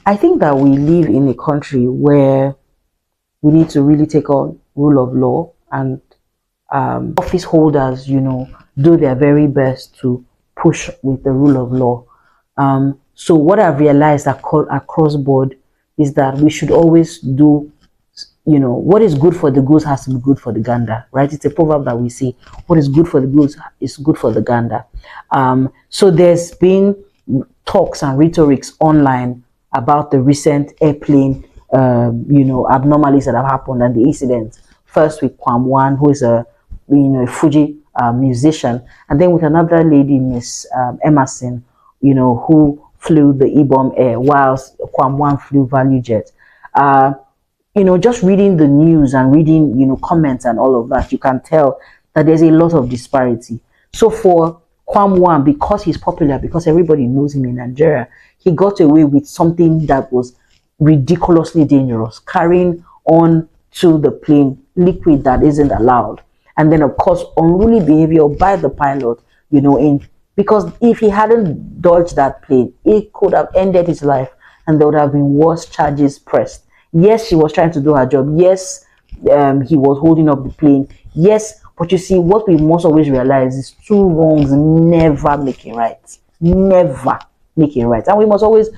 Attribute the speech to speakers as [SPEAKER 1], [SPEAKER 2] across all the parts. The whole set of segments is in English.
[SPEAKER 1] I think that we live in a country where we need to really take on rule of law, and office holders, do their very best to push with the rule of law. So what I've realized across board is that we should always do, what is good for the goose has to be good for the gander, right? It's a proverb that we say, what is good for the goose is good for the gander. So there's been talks and rhetorics online about the recent airplane, abnormalities that have happened and the incidents. First with Kwam who is a Fuji musician, and then with another lady, Miss Emerson, who flew the Ibom Air, whilst Kwam flew Value Jet. Just reading the news and reading, comments and all of that, you can tell that there's a lot of disparity. So for Kwam, because he's popular, because everybody knows him in Nigeria, he got away with something that was ridiculously dangerous, carrying on to the plane liquid that isn't allowed. And then, of course, unruly behavior by the pilot, because if he hadn't dodged that plane, it could have ended his life and there would have been worse charges pressed. Yes, she was trying to do her job. Yes, he was holding up the plane. Yes, but you see, what we must always realize is two wrongs never making right. Never making right. And we must always,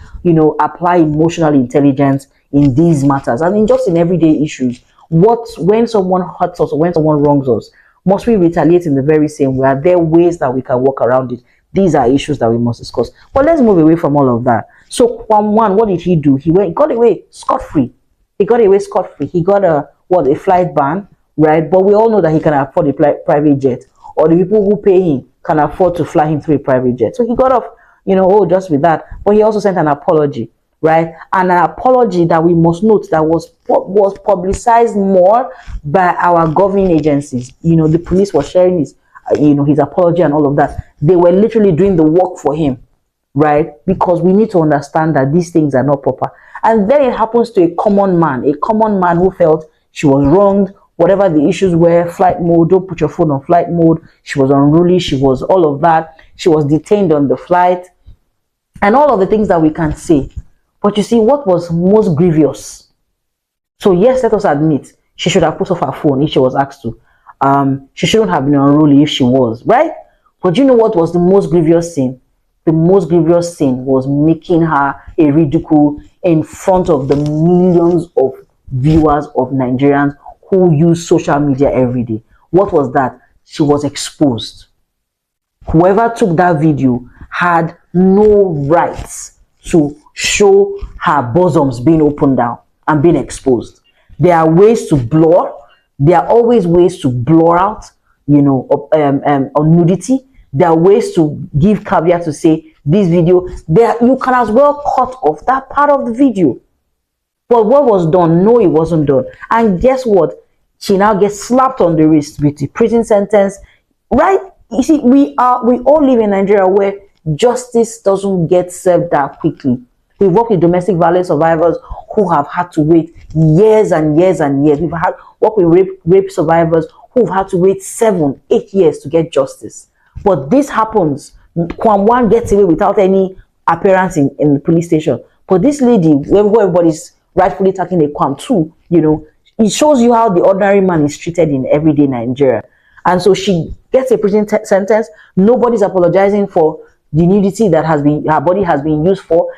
[SPEAKER 1] apply emotional intelligence in these matters and just in everyday issues. When someone hurts us or when someone wrongs us, must we retaliate in the very same way? Are there ways that we can work around it? These are issues that we must discuss. But let's move away from all of that. So Kwam, what did he do? He got away scot-free. He got away scot-free. He got a flight ban, right? But we all know that he can afford a private jet, or the people who pay him can afford to fly him through a private jet. So he got off, just with that. But he also sent an apology, right? And an apology that we must note that was publicized more by our governing agencies. The police was sharing his apology and all of that. They were literally doing the work for him, right? Because we need to understand that these things are not proper. And then it happens to a common man who felt she was wronged, whatever the issues were, flight mode, don't put your phone on flight mode. She was unruly, she was all of that. She was detained on the flight and all of the things that we can say. But you see, what was most grievous? So yes, let us admit, she should have put off her phone if she was asked to. She shouldn't have been unruly if she was, right? But you know what was the most grievous sin? The most grievous sin was making her a ridicule in front of the millions of viewers of Nigerians who use social media every day. What was that? She was exposed. Whoever took that video had no rights to show her bosoms being opened down and being exposed. There are ways to blur. There are always ways to blur out, on nudity. There are ways to give caveat to say this video. You can as well cut off that part of the video. But what was done? No, it wasn't done. And guess what? She now gets slapped on the wrist with a prison sentence, right? You see, we all live in Nigeria where justice doesn't get served that quickly. We work with domestic violence survivors who have had to wait years and years and years. We've work with rape survivors who've had to wait 7, 8 years to get justice. But this happens. Kwam gets away without any appearance in the police station. But this lady, who everybody's rightfully taking a Kwam too, it shows you how the ordinary man is treated in everyday Nigeria. And so she gets a prison sentence. Nobody's apologizing for the nudity that her body has been used for.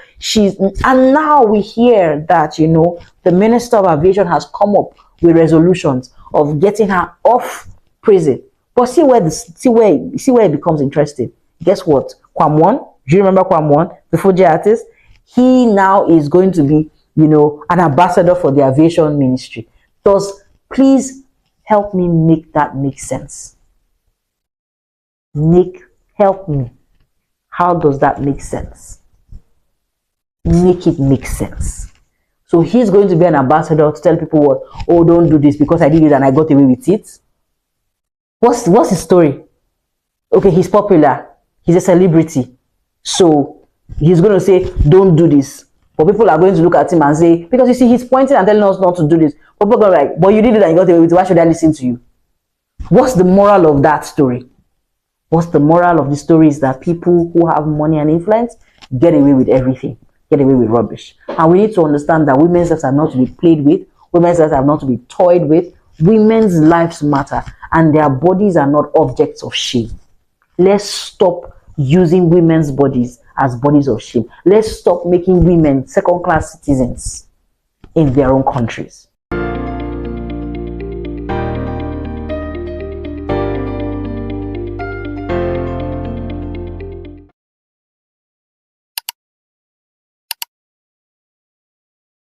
[SPEAKER 1] And now we hear that the Minister of Aviation has come up with resolutions of getting her off prison. But see where it becomes interesting. Guess what? Kwam, do you remember Kwam, the Fuji artist? He now is going to be, an ambassador for the aviation ministry. Thus, please help me make that make sense. Help me. How does that make sense? Make it make sense. So he's going to be an ambassador to tell people what? Oh, don't do this because I did it and I got away with it. What's his story? Okay, he's popular. He's a celebrity. So he's going to say, don't do this. But people are going to look at him and say, because you see, he's pointing and telling us not to do this. But people are like, but you did it and you got away with it. Why should I listen to you? What's the moral of that story? What's the moral of the story is that people who have money and influence get away with everything. get away with rubbish. And we need to understand that women's lives are not to be played with, women's lives are not to be toyed with. Women's lives matter, and their bodies are not objects of shame. Let's stop using women's bodies as bodies of shame. Let's stop making women second-class citizens in their own countries.